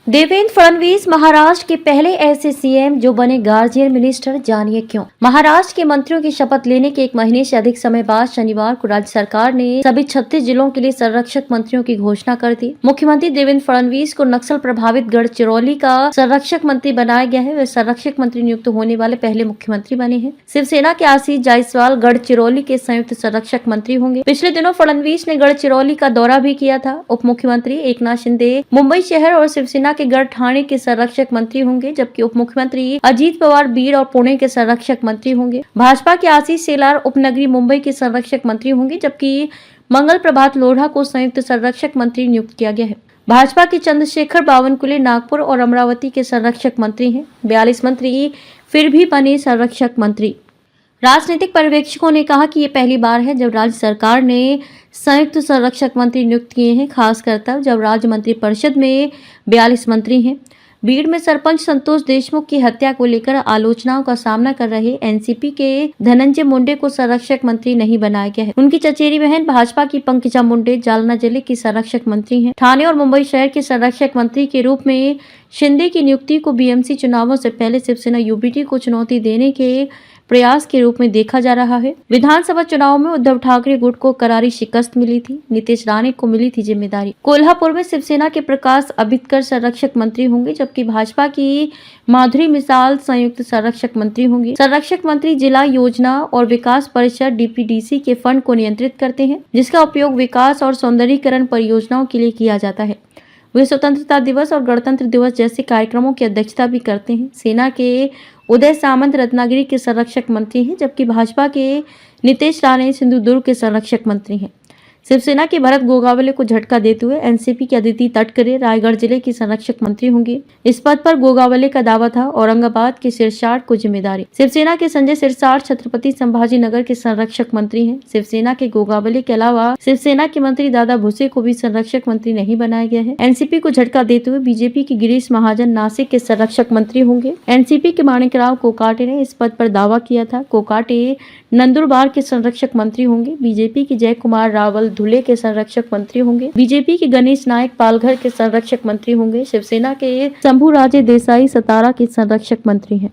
देवेंद्र फडणवीस महाराष्ट्र के पहले ऐसे सीएम जो बने गार्जियन मिनिस्टर, जानिए क्यों। महाराष्ट्र के मंत्रियों की शपथ लेने के 1 महीने से अधिक समय बाद शनिवार को राज्य सरकार ने सभी 36 जिलों के लिए संरक्षक मंत्रियों की घोषणा कर दी। मुख्यमंत्री देवेंद्र फडणवीस को नक्सल प्रभावित गढ़चिरौली का संरक्षक मंत्री बनाया गया है। वे संरक्षक मंत्री नियुक्त होने वाले पहले मुख्यमंत्री बने हैं। शिवसेना के आशीष जायसवाल गढ़चिरौली के संयुक्त संरक्षक मंत्री होंगे। पिछले दिनों फडणवीस ने गढ़चिरौली का दौरा भी किया था। उप मुख्यमंत्री एकनाथ शिंदे मुंबई शहर और शिवसेना के गढ़ ठाणे के संरक्षक मंत्री होंगे, जबकि उप मुख्यमंत्री अजीत पवार बीड़ और पुणे के संरक्षक मंत्री होंगे। भाजपा के आशीष शेलार उपनगरी मुंबई के संरक्षक मंत्री होंगे, जबकि मंगल प्रभात लोढ़ा को संयुक्त संरक्षक मंत्री नियुक्त किया गया है। भाजपा के चंद्रशेखर बावनकुले नागपुर और अमरावती के संरक्षक मंत्री हैं। 42 मंत्री फिर भी बने संरक्षक मंत्री। राजनीतिक पर्यवेक्षकों ने कहा कि ये पहली बार है जब राज्य सरकार ने संयुक्त संरक्षक मंत्री नियुक्त किए हैं, खासकर तब जब राज्य मंत्री परिषद में 42 मंत्री हैं। बीड़ में सरपंच संतोष देशमुख की हत्या को लेकर आलोचनाओं का सामना कर रहे एनसीपी के धनंजय मुंडे को संरक्षक मंत्री नहीं बनाया गया है। उनकी चचेरी बहन भाजपा की पंकजा मुंडे जालना जिले की संरक्षक मंत्री हैं। ठाणे और मुंबई शहर के संरक्षक मंत्री के रूप में शिंदे की नियुक्ति को बीएमसी चुनावों से पहले शिवसेना यूबीटी को चुनौती देने के प्रयास के रूप में देखा जा रहा है। विधानसभा चुनाव में उद्धव ठाकरे गुट को करारी शिकस्त मिली थी। नीतीश राणे को मिली थी जिम्मेदारी। कोल्हापुर में शिवसेना के प्रकाश अबितकर संरक्षक मंत्री होंगे, जबकि भाजपा की माधुरी मिसाल संयुक्त संरक्षक मंत्री होंगी। संरक्षक मंत्री जिला योजना और विकास परिषद डीपीडीसी के फंड को नियंत्रित करते हैं, जिसका उपयोग विकास और सौंदर्यीकरण परियोजनाओं के लिए किया जाता है। वे स्वतंत्रता दिवस और गणतंत्र दिवस जैसे कार्यक्रमों की अध्यक्षता भी करते हैं। सेना के उदय सामंत रत्नागिरी के संरक्षक मंत्री हैं, जबकि भाजपा के नीतीश राणे सिंधुदुर्ग के संरक्षक मंत्री हैं। शिवसेना के भरत गोगावले को झटका देते हुए एनसीपी की अदिति तटकरे रायगढ़ जिले की संरक्षक मंत्री होंगे। इस पद पर गोगावले का दावा था। औरंगाबाद के सिरसाट को जिम्मेदारी। शिवसेना के संजय सिरसाट छत्रपति संभाजी नगर के संरक्षक मंत्री हैं। शिवसेना के गोगावले के अलावा शिवसेना के मंत्री दादा भुसे को भी संरक्षक मंत्री नहीं बनाया गया है। एनसीपी को झटका देते हुए बीजेपी के गिरीश महाजन नासिक के संरक्षक मंत्री होंगे। एनसीपी के माणिकराव कोकाटे ने इस पद पर दावा किया था। कोकाटे नंदुरबार के संरक्षक मंत्री होंगे। बीजेपी के जय कुमार रावल धुले के संरक्षक मंत्री होंगे। बीजेपी के गणेश नायक पालघर के संरक्षक मंत्री होंगे। शिवसेना के शंभू राजे देसाई सतारा के संरक्षक मंत्री हैं।